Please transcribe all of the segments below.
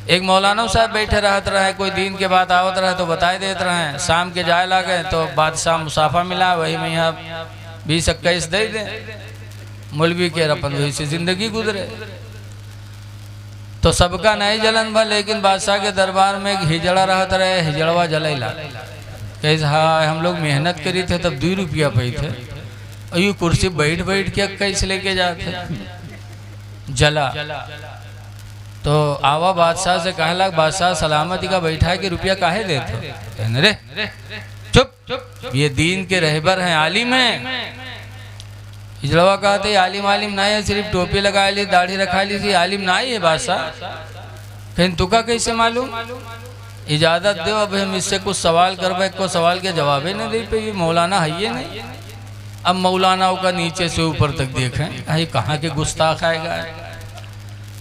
एक मौलाना साहब बैठे रहते रहे, कोई दिन के बाद आवत रहे तो बताए देते रहे, शाम के जाए लागे तो बादशाह मुसाफा मिला, वही में यहाँ 20-21 दे दे, मौलवी के अपन वही से जिंदगी गुजरे। तो सबका नहीं जलन भा, लेकिन बादशाह के दरबार में हिजड़ा रहता रहे, हिजड़वा जलेला कैसे, हाँ हम लोग मेहनत करी थे तब 2 रुपया पे थे, और ये कुर्सी बैठ बैठ के कैसे लेके जाते, जला। तो आवा बादशाह से कहला, बादशाह सलामती का बैठा है कि रुपया काहे देते, कहने रे चुप, ये दीन के रहबर हैं, आलिम हैं। हिजड़वा कहते आलिम आलिम नहीं है, सिर्फ टोपी लगा ली, दाढ़ी रखा ली थी, आलिम नहीं है बादशाह। कहीं तुका कैसे मालूम, इजाजत दो, अब हम इससे कुछ सवाल करबे, को सवाल के जवाब ही नहीं दे पे, ये मौलाना है ये नहीं। अब मौलानाओं का नीचे से ऊपर तक देखें, ये कहाँ के गुस्ताख आएगा।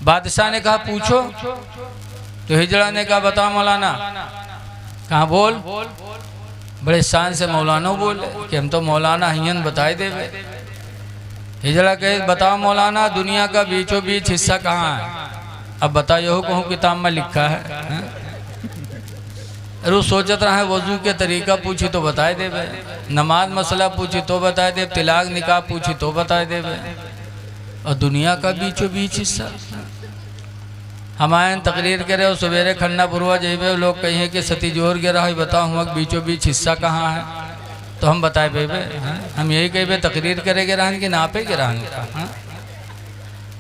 बादशाह ने कहा पूछो, तो हिजड़ा ने कहा बताओ मौलाना। कहाँ बोल, बड़े शान से मौलाना बोले कि हम तो मौलाना हियन बताए देवे। हिजड़ा कहे बताओ मौलाना, दुनिया का बीचों बीच हिस्सा कहाँ है। अब बताओ, यहो कहूँ किताब में लिखा है। अरे सोचत रहा है, वजू के तरीका पूछी तो बताए देवे, नमाज मसला पूछी तो बताए दे, तिलाक निकाह पूछी तो बताए देवे, और दुनिया का बीचों बीच हिस्सा। हमारे तकरीर करे और सवेरे खन्ना पुरवा जेबे, लोग कहिए कि सती जोर गिरा है, बताओ हम बीचों बीच हिस्सा कहाँ है, तो हम बताए बेबे, हम यही कहे तकरीर करेंगे रहन कि नापे के रहन,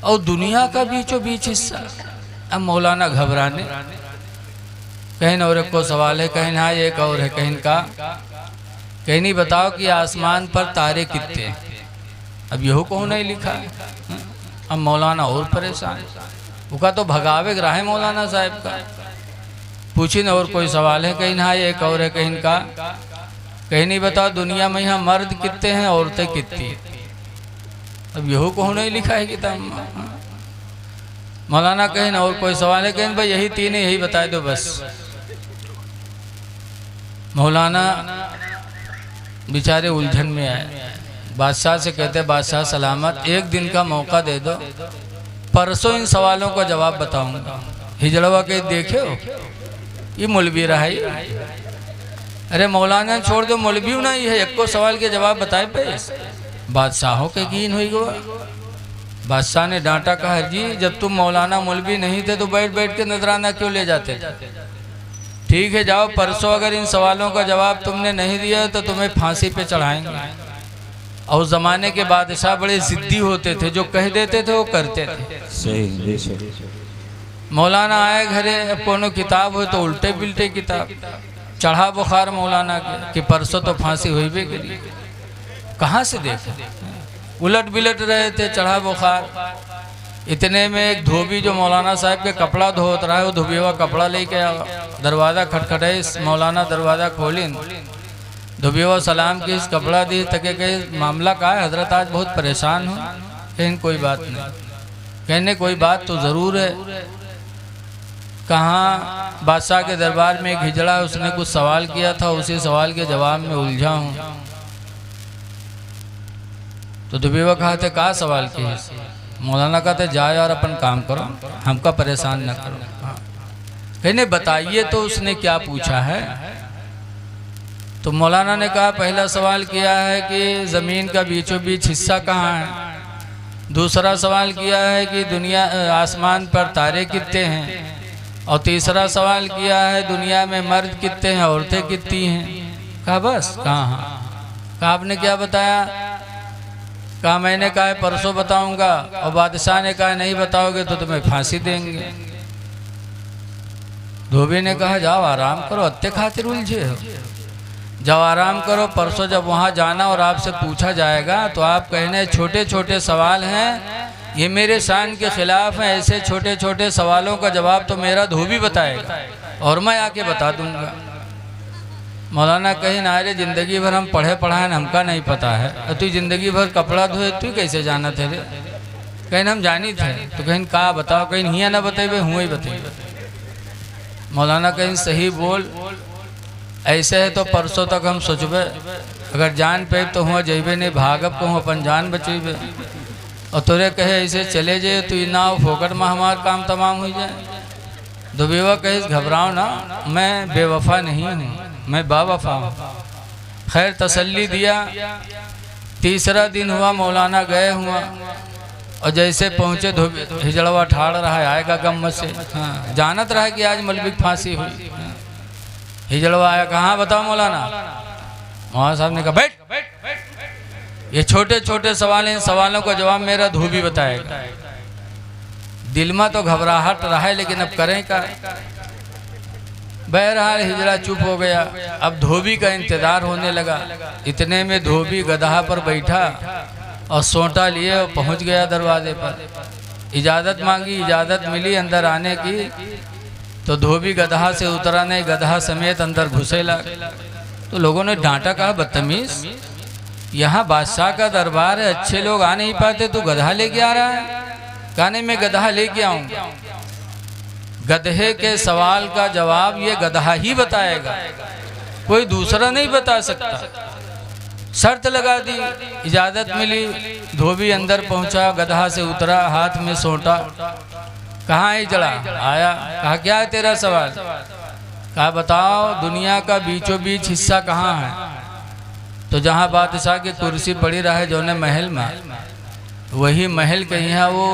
और दुनिया का बीचों बीच हिस्सा। अब मौलाना घबराने, कहीं और को सवाल है, कहीं हाँ एक और है, कहीं का कहीं नहीं बताओ कि आसमान पर तारे कितने। अब यहो को नहीं लिखा है। अब मौलाना और परेशान, उका तो भगावे रहा मौलाना साहब का। पूछी न और कोई सवाल है, कहीं हाँ एक और है, कहीं का कहीं नहीं बताओ दुनिया में यहाँ मर्द कितने हैं, औरतें कितनी। अब यहो को नहीं लिखा है किताब। मौलाना कहीं और कोई सवाल है, कहीं भाई यही 3 है, यही बता दो बस। मौलाना बेचारे उलझन में आए, बादशाह से कहते बादशाह सलामत, एक दिन का मौका दे दो, परसों इन सवालों का जवाब बताऊंगा। हिजड़वा के देखे हो, ये मौलवी रहा है। अरे मौलाना छोड़ दो, मौलवी नहीं है, एक को सवाल के जवाब बताए पे। बादशाहों के कीन हुई गो। बादशाह ने डांटा, कहा जी जब तुम मौलाना मौलवी नहीं थे तो बैठ बैठ के नजराना क्यों ले जाते थे। ठीक है जाओ, परसों अगर इन सवालों का जवाब तुमने नहीं दिया तो तुम्हें फांसी पे चढ़ाएंगे। और ज़माने के बादशाह बड़े जिद्दी होते थे, जो कह देते थे वो करते थे। सही। मौलाना आए घरे, अब कोनो किताब हो तो उल्टे बिल्टे किताब, चढ़ा बुखार मौलाना के कि परसों तो फांसी हुई भी करी। कहाँ से देखे, उलट बिलट रहे थे, चढ़ा बुखार। इतने में एक धोबी जो मौलाना साहब के कपड़ा धोत रहा है, वो धोबी हुआ कपड़ा लेके आवा, दरवाज़ा खटखटाई, मौलाना दरवाज़ा खोलिन, धोबी हुआ सलाम की, इस कपड़ा दी, तके कहे मामला का है हजरत, आज बहुत परेशान हूँ। कहीं कोई बात नहीं, कहने कोई बात तो ज़रूर है। कहाँ बादशाह के दरबार में एक हिजड़ा, उसने कुछ सवाल किया था, उसी सवाल के जवाब में उलझा हूँ। तो दुबेवा कहते का सवाल किए। मौलाना कहते जाओ यार अपन काम करो, हमका परेशान न करो। कहने बताइए तो उसने क्या पूछा है। तो मौलाना ने कहा पहला सवाल किया है कि ज़मीन का बीचों बीच हिस्सा कहाँ है। दूसरा सवाल किया है कि दुनिया आसमान पर तारे कितने हैं। और तीसरा सवाल किया है दुनिया में मर्द कितने हैं, औरतें कितनी हैं। कहा बस, कहाँ। कहा आपने क्या बताया। कहा मैंने कहा है परसों बताऊंगा, और बादशाह ने कहा नहीं बताओगे तो तुम्हें फांसी देंगे। धोबी ने कहा जाओ आराम करो, अत्ते खातिर उलझे हो, जाओ आराम करो। परसों जब वहाँ जाना और आपसे पूछा जाएगा तो आप कहने छोटे छोटे सवाल हैं, ये मेरे शान के खिलाफ हैं, ऐसे छोटे छोटे सवालों का जवाब तो मेरा धोबी बताएगा और मैं आके बता दूंगा। मौलाना कहीं ना रे, जिंदगी भर हम पढ़े पढ़ाए, हमका नहीं पता है। तू जिंदगी भर कपड़ा धोए, तू कैसे जाना थे रे। कहीं हम जानी थे तो कहीं का बताओ, कहीं हिया ना बताइए, हुआ ही बताइए। मौलाना कहीं सही बोल, ऐसे है तो परसों तक हम सोचबे, अगर जान पे तो हुआ जेबे नहीं, भागब को अपन जान बचेबे। और तोरे कहे ऐसे चले जाए तो ना फोकट में हमारा काम तमाम हो जाए। दुबेवा कहे घबराओ ना, मैं बेवफा नहीं हूँ, मैं बावफा हूँ। खैर तसल्ली दिया। तीसरा दिन हुआ, मौलाना गए हुआ और जैसे पहुँचे हिजड़वा ठाड़ रहा है, आएगा गम से। हाँ, जानत रहा है कि आज मौलवी की फांसी हुई। हिजड़वा आया, कहाँ बताओ मौलाना। मौलाना साहब ने कहा बैठ, ये छोटे छोटे सवाल हैं, सवालों का जवाब मेरा धोबी बताएगा। दिल में तो घबराहट रहा है, लेकिन अब करें क्या। बहरहाल हिजड़ा चुप हो गया। अब धोबी का इंतजार होने लगा। इतने में धोबी गधा पर बैठा और सोंटा लिए और पहुंच गया दरवाजे पर। इजाज़त मांगी, इजाज़त मिली अंदर आने की। तो धोबी गधा से उतरा नहीं, गधा समेत अंदर घुसेला। तो लोगों ने डांटा, कहा बदतमीज, यहाँ बादशाह का दरबार है, अच्छे लोग आ नहीं पाते, तू गधा लेके आ रहा है। कहने में गधा लेके आऊंगा। गधे के सवाल का जवाब ये गधा ही बताएगा, कोई दूसरा नहीं बता सकता। शर्त लगा दी, इजाजत मिली। धोबी अंदर पहुंचा, गधा से उतरा, हाथ में सोंटा। कहाँ है जड़ा? आया। कहा क्या है तेरा सवाल? कहा बताओ दुनिया का बीचों बीच हिस्सा कहाँ है? तो जहाँ बादशाह की कुर्सी पड़ी रहे जो ने महल में, वही महल कहीं है। वो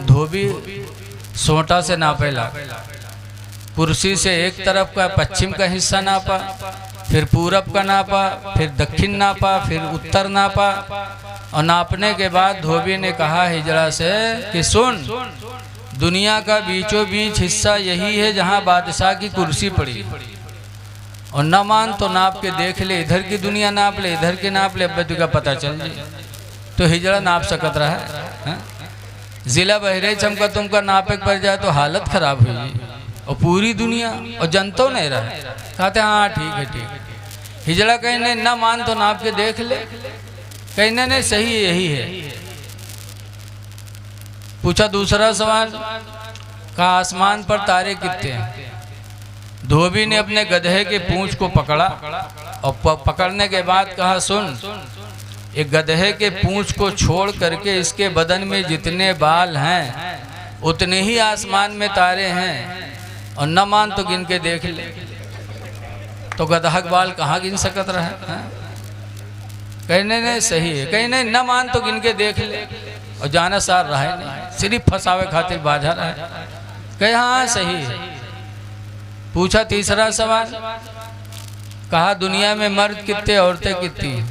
धोबी सोंटा से नापेला। कुर्सी से एक तरफ का पश्चिम का हिस्सा नापा, फिर पूरब का नापा, फिर दक्षिण नापा, फिर उत्तर नापा। और नापने के बाद धोबी ने कहा हिजड़ा से कि सुन, दुनिया का बीचों बीच हिस्सा यही है जहाँ बादशाह की कुर्सी पड़ी। और न मान तो नाप के देख ले, इधर की दुनिया नाप ले, इधर की नाप ले, अब तुझे पता चल जाए। तो हिजड़ा नाप सकत रहा है। जिला बहरे चमका तुमका नापे पड़ जाए तो हालत खराब हुई। और पूरी दुनिया और जनता नहीं रहा। कहते हाँ ठीक है ठीक है। हिजड़ा कहने न मान तो नाप के देख ले। कहने ने सही यही है। पूछा दूसरा सवाल, कहा आसमान पर तारे कितने हैं? धोबी ने अपने गधे के पूंछ को पकड़ा और पकड़ने के बाद कहा सुन, एक गधे के पूंछ को छोड़ करके इसके बदन में जितने बाल हैं उतने ही आसमान में तारे हैं। और न मान तो गिन के देख ले। तो गधा के बाल कहाँ गिन सकत रहा है? कहने ने सही है। कहने न मान तो गिन के देख ले। और जाना सार रहा है नहीं, सिर्फ फंसावे खातिर बाझा रहा है। कहे हाँ सही है। पूछा तीसरा सवाल, कहा दुनिया में मर्द कितने, औरतें कितनी?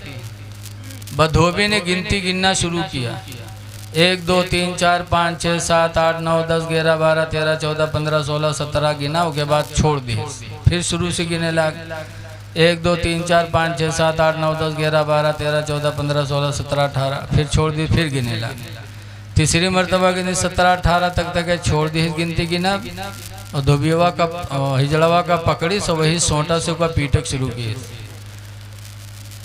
धोबी ने गिनती गिनना शुरू किया। 1 2 3 4 5 6 7 8 9 10 11 12 13 14 15 16 17 गिना। उसके बाद छोड़ दी, फिर शुरू से गिने लग। 1 2 3 4 5 6 7 8 9 10 11 12 13 14 15 16 17 18, फिर छोड़ दी, फिर गिने लग। तीसरी मरतबा गिनी 17 18 तक छोड़ दी, गिनती गिना। और धोबिया का हिजड़वा का पकड़ी सो वही सोंटा से उसका पीटक शुरू की।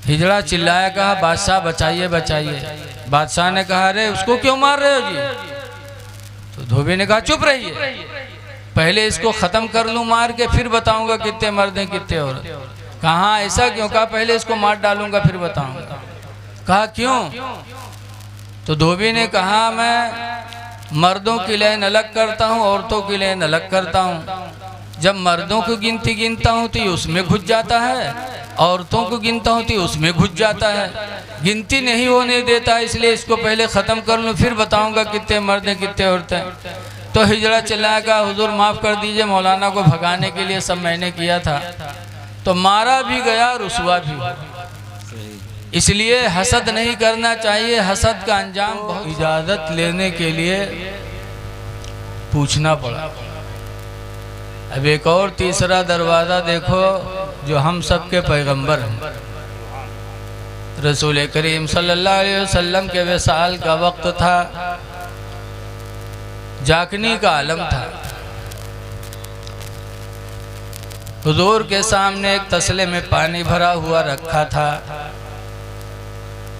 हिजड़ा चिल्लाया, कहा बादशाह बचाइए बचाइए। बादशाह ने कहा अरे उसको क्यों मार रहे हो जी? तो धोबी ने कहा चुप रहिए, पहले इसको खत्म कर लूं मार के, फिर बताऊंगा कितने मर्द हैं कितने औरत। कहा ऐसा क्यों? कहा पहले इसको मार डालूंगा फिर बताऊंगा। कहा क्यों? तो धोबी ने कहा मैं मर्दों की लाइन अलग करता हूँ, औरतों की लाइन अलग करता हूँ। जब मर्दों को गिनती गिनता हूँ तो उसमें घुस जाता है, औरतों को गिनता हूँ तो उसमें घुस जाता है। गिनती नहीं होने देता, इसलिए इसको पहले ख़त्म कर लूँ फिर बताऊँगा कितने मर्द हैं कितने औरतें। तो हिजड़ा चिल्लाएगा हुजूर माफ़ कर दीजिए, मौलाना को भगाने के लिए सब मैंने किया था। तो मारा भी गया, रुसवा भी हुआ। इसलिए हसद नहीं करना चाहिए, हसद का अंजाम बहुत। इजाज़त लेने के लिए पूछना पड़ा। अब एक और तीसरा दरवाज़ा देखो जो हम सब के पैगंबर हैं। रसूल करीम सल्लल्लाहु अलैहि वसल्लम के विसाल का वक्त था, जाकनी का आलम था। हुजूर के सामने एक तसले में पानी भरा हुआ रखा था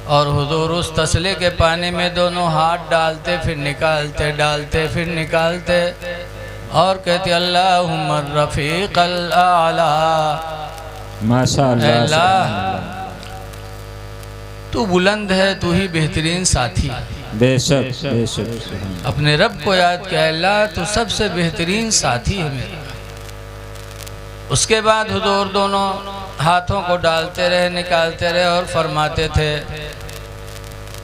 और हुजूर उस तसले के पानी में दोनों हाथ डालते फिर निकालते, डालते फिर निकालते और कहते अल्लाहुम्मा रफ़ीक़ल आला। माशाअल्लाह तू बुलंद है, तू ही बेहतरीन साथी। बेशक बेशक। अपने रब को याद किया, अल्लाह तू सबसे बेहतरीन साथी है मेरा। उसके बाद हुजूर दोनों हाथों को डालते रहे, निकालते रहे और फरमाते थे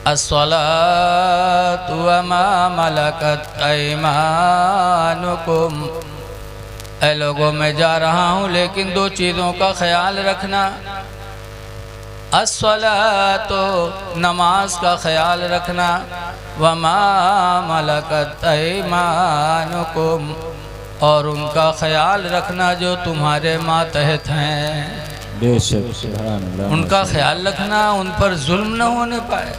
अस्सलातु व मा मलकत ऐमानुकुम। ऐ लोगों, मैं जा रहा हूँ लेकिन दो चीज़ों का ख्याल रखना। अस्सलातो, नमाज का ख्याल रखना, व मा मलकत ऐमानुकुम, और उनका ख्याल रखना जो तुम्हारे मातहत हैं। बेशक, सुभान अल्लाह। उनका ख्याल रखना, उन पर जुल्म न होने पाए।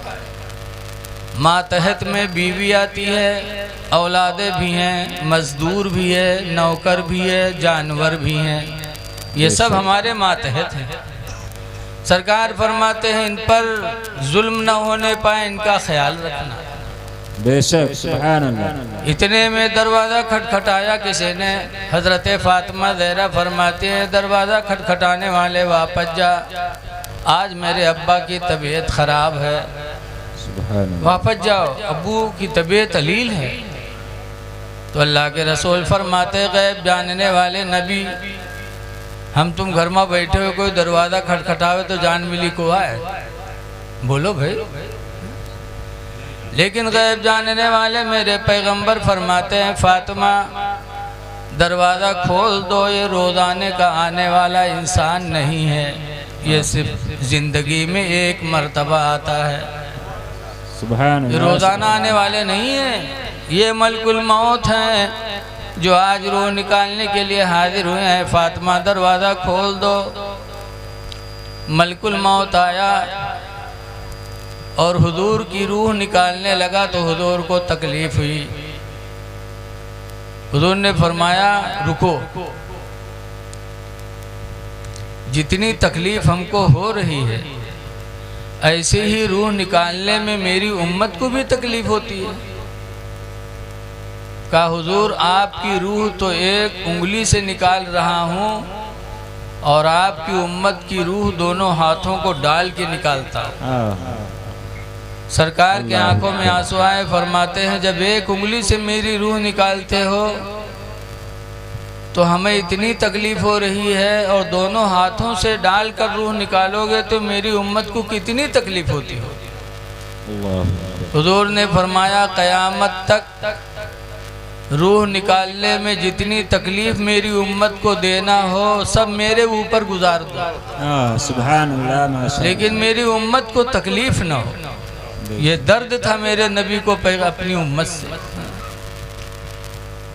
मातहत में बीवी आती है, औलादे भी हैं, मजदूर भी है, नौकर भी है, जानवर भी हैं, ये सब हमारे मातहत हैं। सरकार फरमाते हैं इन पर जुल्म न होने पाए, इनका ख्याल रखना। बेशक, सुभान अल्लाह। इतने में दरवाज़ा खटखटाया किसी ने। हज़रत फ़ातिमा ज़हरा फरमाती है दरवाज़ा खटखटाने वाले वापस जा, आज मेरे अब्बा की तबीयत ख़राब है, वापस जाओ, अब्बू की तबीयत अलील है। तो अल्लाह के रसूल फरमाते गैब जानने वाले नबी, हम तुम घर में बैठे हो, कोई दरवाज़ा खटखटावे तो जान मिली को आए, बोलो भाई। लेकिन गैब जानने वाले मेरे पैगंबर फरमाते हैं फ़ातिमा दरवाज़ा खोल दो, ये रोज़ाने का आने वाला इंसान नहीं है, ये सिर्फ ज़िंदगी में एक मर्तबा आता है, सुभान ये रोज़ाना आने वाले नहीं हैं। ये मलकुल मौत हैं जो आज रूह निकालने के लिए हाजिर हुए हैं। फ़ातिमा दरवाज़ा खोल दो। मलकुल मौत आया और हुजूर की रूह निकालने लगा तो हुजूर को तकलीफ़ हुई। हुजूर ने फरमाया रुको, जितनी तकलीफ़ हमको हो रही है ऐसे ही रूह निकालने में मेरी उम्मत को भी तकलीफ़ होती है। कहा हुजूर आपकी रूह तो एक उंगली से निकाल रहा हूँ और आपकी उम्मत की रूह दोनों हाथों को डाल के निकालता हूँ। सरकार के आंखों में आंसू आए, फरमाते हैं जब एक उंगली से मेरी रूह निकालते हो तो हमें इतनी तकलीफ़ हो रही है, और दोनों हाथों से डाल कर रूह निकालोगे तो मेरी उम्मत को कितनी तकलीफ़ होती हो। हुजूर ने फरमाया क़यामत तक रूह निकालने में जितनी तकलीफ़ मेरी उम्मत को देना हो सब मेरे ऊपर गुजार दो, सुभान अल्लाह, माशाअल्लाह। लेकिन मेरी उम्मत को तकलीफ़ न हो। ये दर्द था मेरे नबी को अपनी उम्मत से।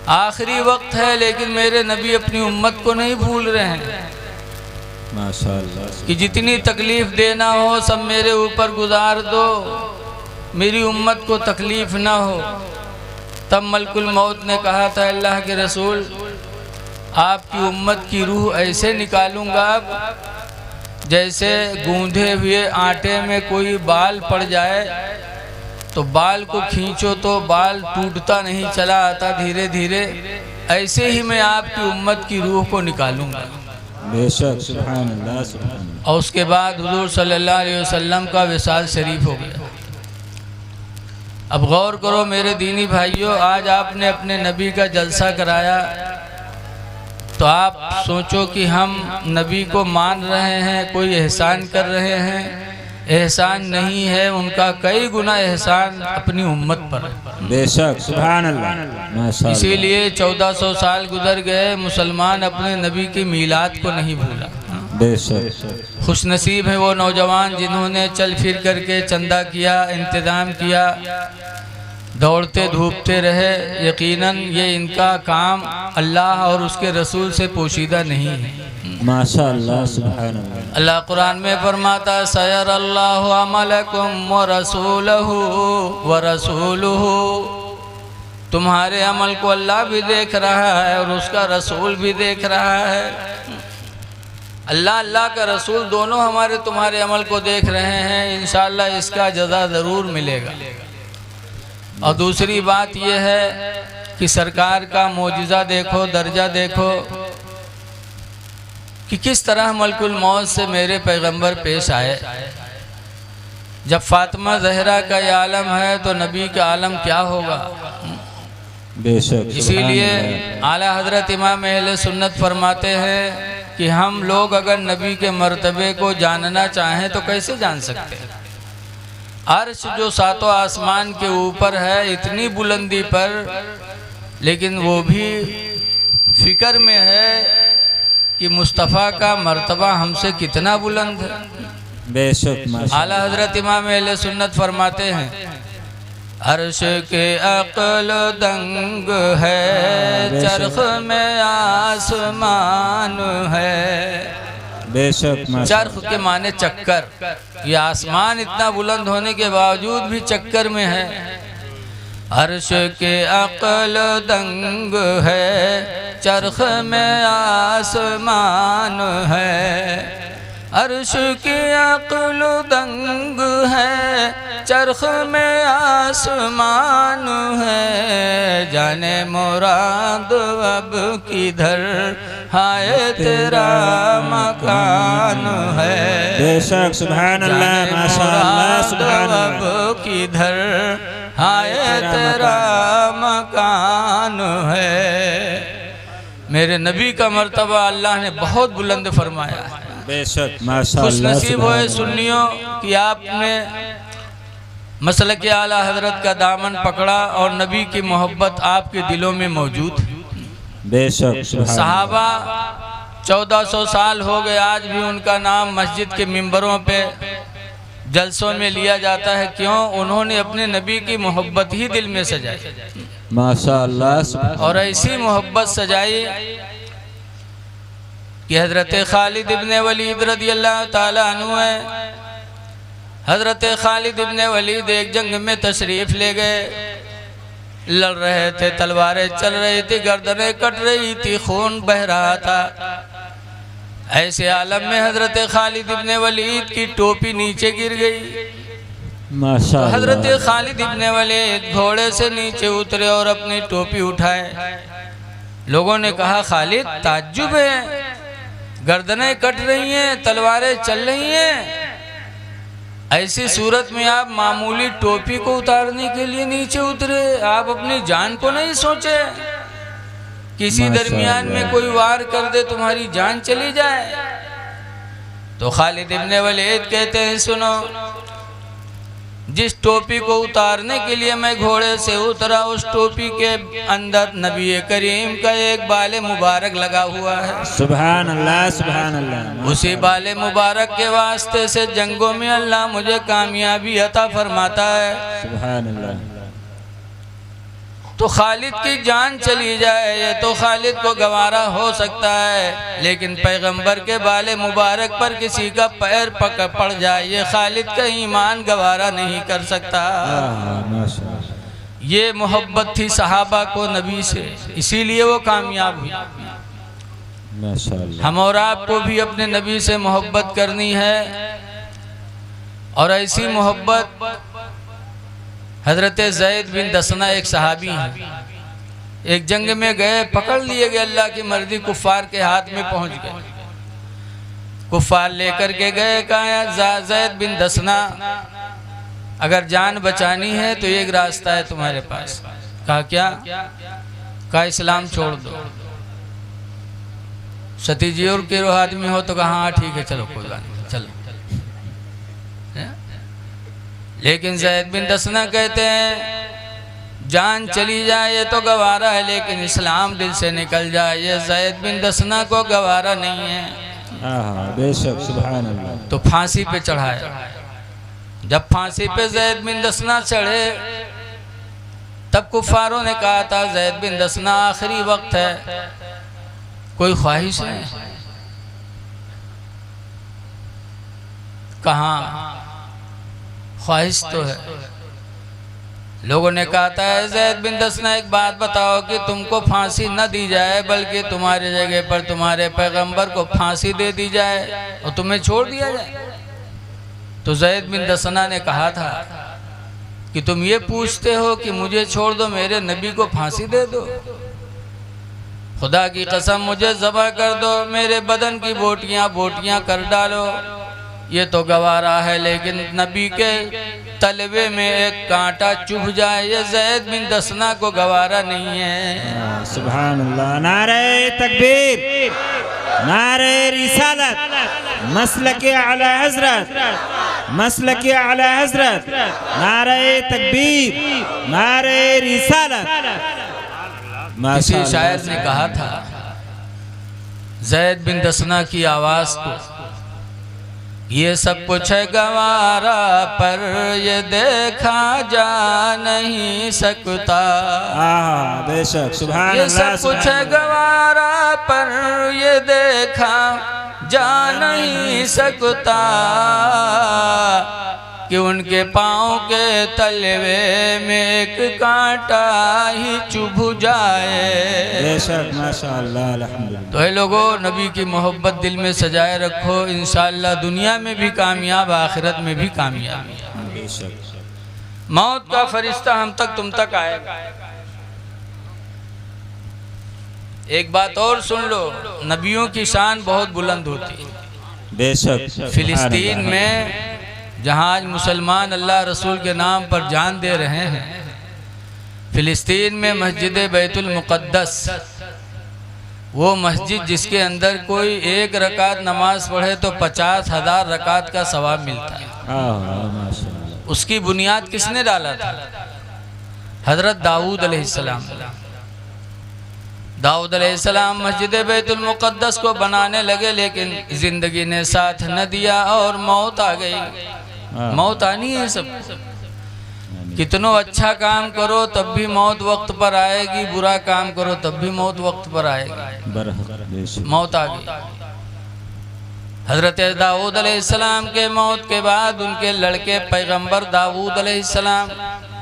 आखिरी वक्त है लेकिन मेरे नबी अपनी उम्मत को नहीं भूल रहे हैं माशाअल्लाह कि जितनी तकलीफ़ देना हो सब मेरे ऊपर गुजार दो, मेरी उम्मत को तकलीफ़ ना हो। तब मलकुल मौत ने कहा था अल्लाह के रसूल आपकी उम्मत की रूह ऐसे निकालूंगा जैसे गूंधे हुए आटे में कोई बाल पड़ जाए तो बाल को खींचो तो बाल टूटता नहीं चला आता, धीरे धीरे ऐसे ही मैं आपकी उम्मत की रूह को निकालूंगा। बेशक, सुभान अल्लाह, सुभान अल्लाह। और उसके बाद हुजूर सल्लल्लाहु अलैहि वसल्लम का विसाल शरीफ हो गया। अब गौर करो मेरे दीनी भाइयों, आज आपने अपने नबी का जलसा कराया तो आप सोचो कि हम नबी को मान रहे हैं, कोई एहसान कर रहे हैं। एहसान नहीं है, उनका कई गुना एहसान अपनी उम्मत पर है। बेशक, सुभान अल्लाह, माशाअल्लाह। इसीलिए 1400 साल गुजर गए, मुसलमान अपने नबी की मीलाद को नहीं भूला। बेशक, खुशनसीब है वो नौजवान जिन्होंने चल फिर करके चंदा किया, इंतज़ाम किया, दौड़ते धूपते रहे। यकीनन ये इनका काम अल्लाह और उसके रसूल से पोशीदा नहीं है। माशाअल्लाह, सुभान अल्लाह। अल्लाह कुरान में फरमाता सयरल्लाहु अमलकुम व रसूलहु व रसूलुहु, तुम्हारे अमल को अल्लाह भी देख रहा है और उसका रसूल भी देख रहा है। अल्लाह अल्लाह का रसूल दोनों हमारे तुम्हारे अमल को देख रहे हैं। इंशाअल्लाह इसका जज़ा ज़रूर मिलेगा। और दूसरी बात यह है कि सरकार का मोजिज़ा देखो, दर्जा देखो कि किस तरह मलकुल मौत से मेरे पैगंबर पेश आए। जब फातिमा ज़हरा का ये आलम है तो नबी का आलम क्या होगा। बेशक, इसीलिए आला हज़रत इमाम अहले सुन्नत फरमाते हैं कि हम लोग अगर नबी के मर्तबे को जानना चाहें तो कैसे जान सकते हैं। अर्श जो सातों आसमान के ऊपर है इतनी बुलंदी पर, लेकिन वो भी फिक्र में है कि मुस्तफ़ा का मर्तबा हमसे कितना बुलंद है। बेशक आला हजरत इमाम अहले सुन्नत फरमाते हैं, अर्श के अक्ल दंग है, चरख में आसमान है। बेशक चरख के माने चक्कर, ये आसमान इतना बुलंद होने के बावजूद भी चक्कर में है। अर्श के अक्ल दंग है, चरख में आसमान है। अर्श की अक्ल दंग है, चरख में आसमान है। जाने मुराद अब किधर, हाय तेरा मकान है। बेशक सुभान अल्लाह माशाअल्लाह सुभान अल्लाह। अब किधर, हाय तेरा मकान है। मेरे नबी का मर्तबा अल्लाह ने बहुत बुलंद फरमाया है। बेशक माशाअल्लाह। खुश नसीब होए सुन्नियों कि आपने मसलक आला हजरत का दामन पकड़ा और नबी की मोहब्बत आपके दिलों में मौजूद है। बेशक सहाबा 1400 साल हो गए, आज भी उनका नाम मस्जिद के मिंबरों पे जलसों में लिया जाता है। क्यों? उन्होंने अपने नबी की मोहब्बत ही दिल में सजाई माशाअल्लाह। और ऐसी मोहब्बत सजाई कि हजरत खालिद इब्ने वलीद रदियल्लाहु ताला अन्हु है। हजरत खालिद इब्ने वलीद एक जंग में तशरीफ ले गए, लड़ रहे थे, तलवारें चल रही थी, गर्दनें कट रही थी, खून बह रहा था। ऐसे आलम में हजरत खालिद इब्ने वलीद की टोपी नीचे गिर गई। माशाअल्लाह। हजरत खालिद इब्ने वलीद घोड़े से नीचे उतरे और अपनी टोपी उठाए। लोगों ने कहा, खालिद ताज्जुब है, गर्दनें कट रही हैं, तलवारें चल रही हैं, ऐसी सूरत में आप मामूली टोपी को उतारने के लिए नीचे उतरे, आप अपनी जान को नहीं सोचे? किसी दरमियान में कोई वार कर दे, तुम्हारी जान चली जाए। तो खालिद इब्ने वलीद कहते हैं, सुनो, जिस टोपी को उतारने के लिए मैं घोड़े से उतरा, उस टोपी के अंदर नबी करीम का एक बाले मुबारक लगा हुआ है। सुभान अल्लाह सुभान अल्लाह। उसी बाले मुबारक के वास्ते से जंगों में अल्लाह मुझे कामयाबी अता फरमाता है। सुभान अल्लाह। तो खालिद की जान चली जाए ये तो खालिद को गवारा हो सकता है, लेकिन पैगंबर के बाले मुबारक पर किसी का पैर पड़ जाए ये खालिद का ईमान गवारा नहीं कर सकता। ये मोहब्बत थी सहाबा को नबी से, इसीलिए वो कामयाब हुई। हम और आपको भी अपने नबी से मोहब्बत करनी है, और ऐसी मोहब्बत हजरत ज़ैद बिन दसना एक सहाबी हैं, एक जंग में गए, पकड़ लिए गए, अल्लाह की मर्जी कुफ़ार के हाथ में पहुंच गए। कुफ़ार लेकर के गए, कहा ज़ैद बिन दसना अगर जान बचानी है तो एक रास्ता है तुम्हारे पास। कहा क्या? कहा इस्लाम छोड़ दो। सती जी और के आदमी हो तो कहा हाँ ठीक है, चलो कोई बात नहीं, चलो। लेकिन ज़ैद बिन दसना कहते हैं जान चली जाए ये तो गवारा है, लेकिन इस्लाम दिल से निकल जाए ये ज़ैद बिन दसना को गवारा नहीं है। बेशक सुभान अल्लाह। तो फांसी पे चढ़ाया। जब फांसी पे ज़ैद बिन दसना चढ़े तब कुफारों ने कहा था ज़ैद बिन दसना आखिरी वक्त है, कोई ख्वाहिश है? कहाँ ख्वाहिश तो है। लोगों ने कहा था ज़ैद बिन दसना एक बात बताओ कि तुमको फांसी न दी जाए बल्कि तुम्हारे जगह पर तुम्हारे पैगंबर को फांसी दे दी जाए और तुम्हें छोड़ दिया जाए। तो ज़ैद बिन दसना ने कहा था कि तुम ये पूछते हो कि मुझे छोड़ दो, मेरे नबी को फांसी दे दो। खुदा की कसम मुझे ज़बह कर दो, मेरे बदन की बोटियां बोटियां कर डालो, ये तो गवारा है, लेकिन नबी के तलवे में एक कांटा चुभ जाए ये ज़ैद बिन दसना को गवारा नहीं है। सुभान अल्लाह। नारे तकबीर नारे रिसालत, मसलक आला हजरत, मसलक आला हजरत, नारे तकबीर, नारे रिसालत। किसी शायर ने कहा था ज़ैद बिन दसना की आवाज को, ये सब कुछ है गवारा पर ये देखा जा नहीं सकता। बेशक सुभान ये अल्लाह, सब कुछ है गवारा पर ये देखा जा नहीं सकता कि उनके पाँव के तलवे में एक कांटा ही चुभ जाए। बेशक माशाअल्लाह, अल्हम्दुलिल्लाह। तो है लोगों, नबी की मोहब्बत दिल में सजाए रखो, इंशाअल्लाह दुनिया में भी कामयाब, आखिरत में भी कामयाब। बेशक मौत का फरिश्ता हम तक तुम तक आएगा। एक बात और सुन लो, नबियों की शान बहुत बुलंद होती है। बेशक फिलिस्तीन में जहाँ आज मुसलमान अल्लाह रसूल के नाम पर जान दे रहे हैं, फिलिस्तीन में मस्जिद बैतुल मुक़द्दस, वो मस्जिद जिसके अंदर कोई एक रकात नमाज पढ़े तो 50,000 रकात का सवाब मिलता है। उसकी बुनियाद किसने डाला था? हज़रत दाऊद अलैहिस्सलाम। दाऊद अलैहिस्सलाम मस्जिद बैतुल मुक़द्दस को बनाने लगे, लेकिन ज़िंदगी ने साथ न दिया और मौत आ गई। मौत आनी है सब। कितनो अच्छा काम करो तब भी मौत वक्त पर आएगी, बुरा काम करो तब भी मौत वक्त पर आएगी। मौत आ गई। हज़रत दाऊद अलैहिस्सलाम के मौत के बाद उनके लड़के पैगंबर दाऊद अलैहिस्सलाम,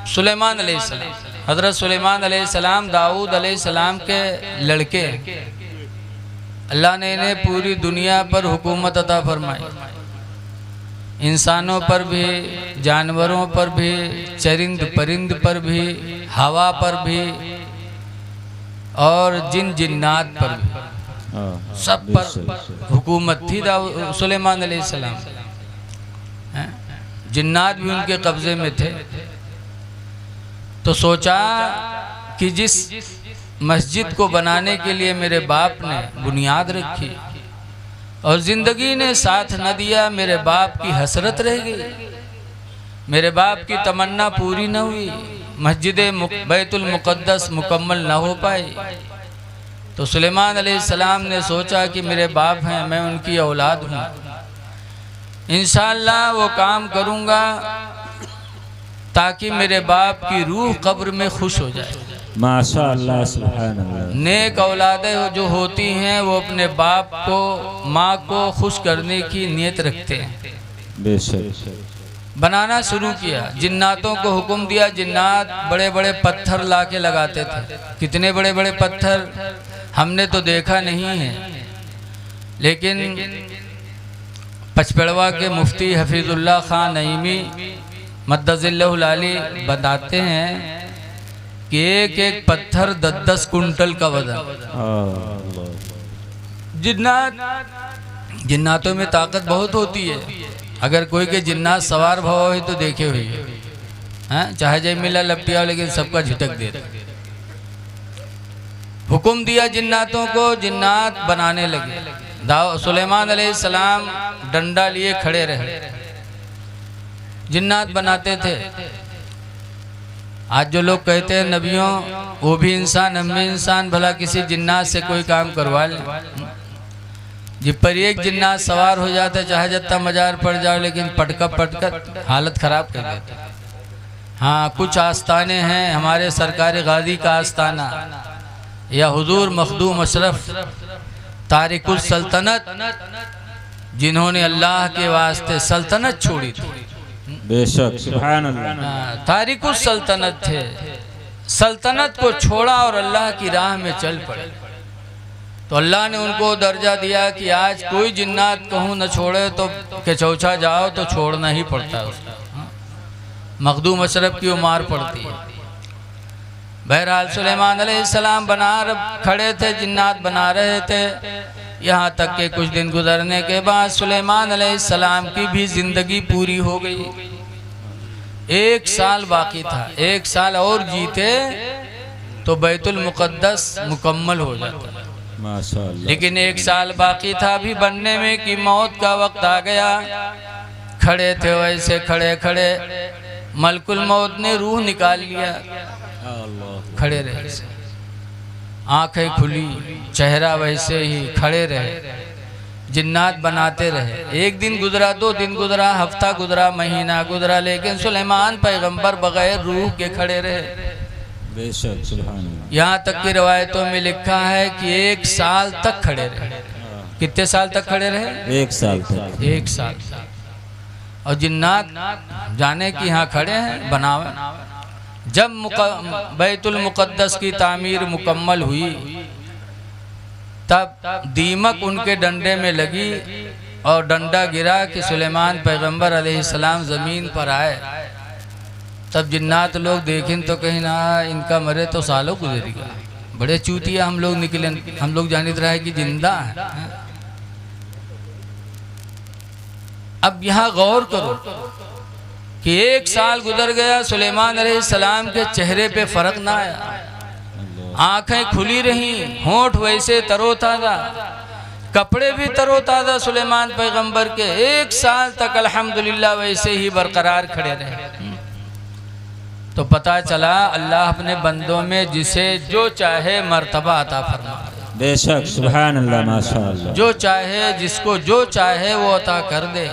सुलेमान अलैहिस्सलाम, हज़रत सुलेमान अलैहिस्सलाम दाऊद अलैहिस्सलाम के लड़के, अल्लाह ने इन्हें पूरी दुनिया पर हुकूमत अता फरमाई। इंसानों पर भी, जानवरों पर भी, चरिंद परिंद पर भी, हवा पर भी और जिन जिन्नात पर भी, सब पर हुकूमत थी सुलेमान अलैहिस्सलाम। जिन्नात भी उनके कब्जे में थे। तो सोचा कि जिस मस्जिद को बनाने के लिए मेरे बाप ने बुनियाद रखी और ज़िंदगी ने साथ न दिया, मेरे बाप की हसरत रह गई, मेरे बाप की तमन्ना पूरी न हुई, मस्जिद बैतुल मुक़द्दस मुकम्मल न हो पाई। तो सुलेमान अलैहिस्सलाम ने सोचा कि मेरे बाप हैं, मैं उनकी औलाद हूँ, इंशाअल्लाह वो काम करूँगा ताकि मेरे बाप की रूह कब्र में खुश हो जाए। माशाअल्लाह, सुभान अल्लाह। नेक औलादें जो होती हैं वो अपने बाप को, माँ को खुश करने की नीयत रखते हैं। बेशक बनाना शुरू किया। जिन्नातों को हुक्म दिया, जिन्नात बड़े बड़े पत्थर ला के लगाते थे। कितने बड़े बड़े पत्थर हमने तो देखा नहीं है, लेकिन पचपेड़वा के मुफ्ती हफीजुल्लाह खान नईमी मद्दज़िल्लहुल आली बताते हैं कि एक एक पत्थर 10-10 कुंटल का वजन। जिन्नातों में ताकत बहुत होती है। अगर कोई के जिन्नात सवार भाव हो तो देखे हुए हैं, चाहे जय मिला लपटिया, लेकिन सबका झिटक दे। हुक्म दिया जिन्नातों को, जिन्नात बनाने लगे। सुलेमान अलैहिस्सलाम डंडा लिए खड़े रहे, जिन्नात बनाते थे। आज जो लोग कहते हैं नबियों वो भी इंसान, हम भी इंसान, भला किसी जिन्नात से कोई काम करवा ले। जिस पर एक जिन्नात सवार हो जाता है, चाहे जितना मजार पड़ जाओ, लेकिन पटकर हालत ख़राब कर देते। हाँ, कुछ आस्थाने हैं, हमारे सरकारी गाजी का आस्थाना या हुजूर मखदूम अशरफ तारिकुल सल्तनत, जिन्होंने अल्लाह के वास्ते सल्तनत छोड़ी थी। बेशक सुभान अल्लाह। तारिकुल सल्तनत थे, सल्तनत को छोड़ा और अल्लाह की राह में चल पड़े। तो अल्लाह ने उनको दर्जा दिया कि आज कोई जिन्नात कहूँ न छोड़े तो के चौचा जाओ तो छोड़ना ही पड़ता है उसको। मखदूम अशरफ की मार पड़ती है। बहरहाल सुलेमान अलैहिस्सलाम खड़े थे, जिन्नात बना रहे थे। यहाँ तक के कुछ दिन गुजरने के बाद सुलेमान अलैहिस्सलाम की भी जिंदगी पूरी हो गई। 1 साल बाकी था, 1 साल और जीते तो बैतुल मुक़द्दस मुकम्मल हो जाता। माशाअल्लाह। लेकिन 1 साल बाकी था अभी बनने में कि मौत का वक्त आ गया। खड़े थे वैसे खड़े खड़े मलकुल मौत ने रूह निकाल लिया। खड़े रहे, आंखें खुली, चेहरा वैसे ही खड़े रहे, जिन्नात बनाते रहे। 1 दिन गुजरा, 2 दिन गुजरा, हफ्ता गुजरा, महीना गुजरा, लेकिन सुलेमान पैगंबर बगैर रूह के खड़े रहे। बेशक सुभान अल्लाह। यहाँ तक की रवायतों में लिखा है कि 1 साल तक खड़े रहे। कितने साल तक खड़े रहे? 1 साल तक। 1 साल तक। और जिन्नात जाने की यहाँ खड़े हैं बनावे। जब बैतुल मुक़द्दस की तामीर मुकम्मल हुई तब दीमक उनके डंडे में लगी और डंडा गिरा कि सुलेमान पैगंबर अलैहिस्सलाम ज़मीन पर आए। तब जिन्नात लोग देखें तो कहीं ना इनका मरे तो सालों गुजरेगा, बड़े चूतिया हम लोग निकले, हम लोग जानित रहे कि जिंदा है। अब यहाँ गौर करो कि 1 साल गुजर गया, सुलेमान अलैहिस्सलाम के चेहरे पे फर्क ना आया, आंखें खुली रहीं, होंठ वैसे तरोताज़ा, कपड़े भी तरोताज़ा सुलेमान पैगंबर के 1 साल तक अल्हम्दुलिल्लाह वैसे ही बरकरार खड़े रहे। तो पता चला अल्लाह अपने बंदों में जिसे जो चाहे मर्तबा अता फरमा। बेशक सुभान अल्लाह माशाअल्लाह। जो चाहे, जिसको जो चाहे वो अता कर दे।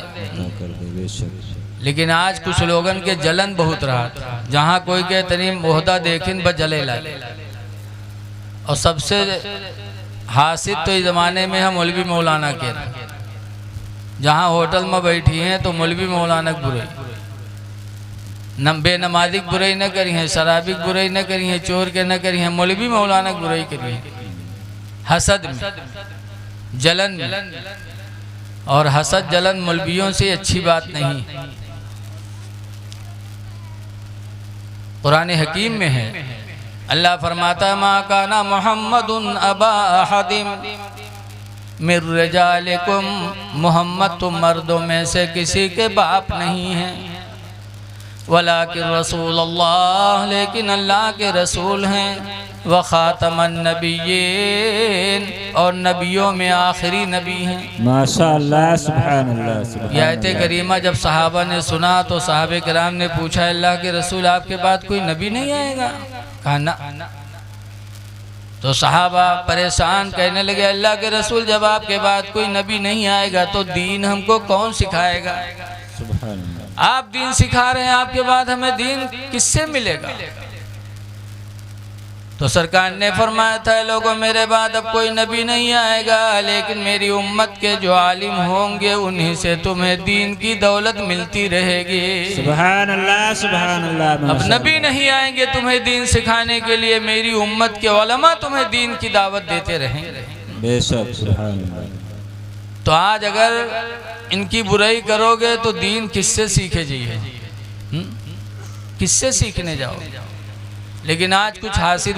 बेशक। लेकिन आज कुछ लोगन के जलन बहुत रहा था, जहाँ कोई के तनी मोहदा देखिन बस जले लागे। और सबसे हासिल तो इस ज़माने में है मौलवी मौलाना के, जहाँ होटल में बैठी हैं तो मौलवी मौलाना की बुराई, बेनमाजी की बुराई न करी है, शराबी की बुराई न करी है, चोर के न करी है, मौलवी मौलाना की बुराई करी है। हसद में, जलन में, और हसद जलन मौलवियों से अच्छी बात नहीं। कुरान हकीम में है, अल्लाह फरमाता है मा काना मुहम्मदुन अबा अहदिम मिर रिजालिकुम, मोहम्मद तुम मर्दों में से किसी के बाप नहीं हैं, वलाकिन रसूल अल्लाह, लेकिन अल्लाह के रसूल हैं, व ख़ातमन नबिय्यीन, और नबियों में आखिरी नबी हैं। माशाअल्लाह सुभान अल्लाह। ये आयत करीमा जब सहाबा ने सुना तो सहाबे किराम ने पूछा अल्लाह के रसूल आपके बाद कोई नबी नहीं आएगा? कहा ना। तो सहाबा परेशान कहने लगे अल्लाह के रसूल जब आपके बाद कोई नबी नहीं आएगा तो दीन हमको कौन सिखाएगा? सुभान अल्लाह। आप दीन सिखा रहे हैं, आपके बाद हमें दीन किससे मिलेगा? तो सरकार ने फरमाया था लोगों मेरे बाद अब कोई नबी नहीं आएगा, लेकिन मेरी उम्मत के जो आलिम होंगे उन्हीं से तुम्हें दीन की दौलत मिलती रहेगी। सुभान अल्लाह सुभान अल्लाह। अब नबी नहीं आएंगे तुम्हें दीन सिखाने के लिए, मेरी उम्मत के उलमा तुम्हें दीन की दावत देते रहेंगे। बेशक सुभान अल्लाह। तो आज अगर इनकी बुराई करोगे तो दीन किससे सीखे जाइए? किससे सीखने जाओ? लेकिन आज कुछ हासिल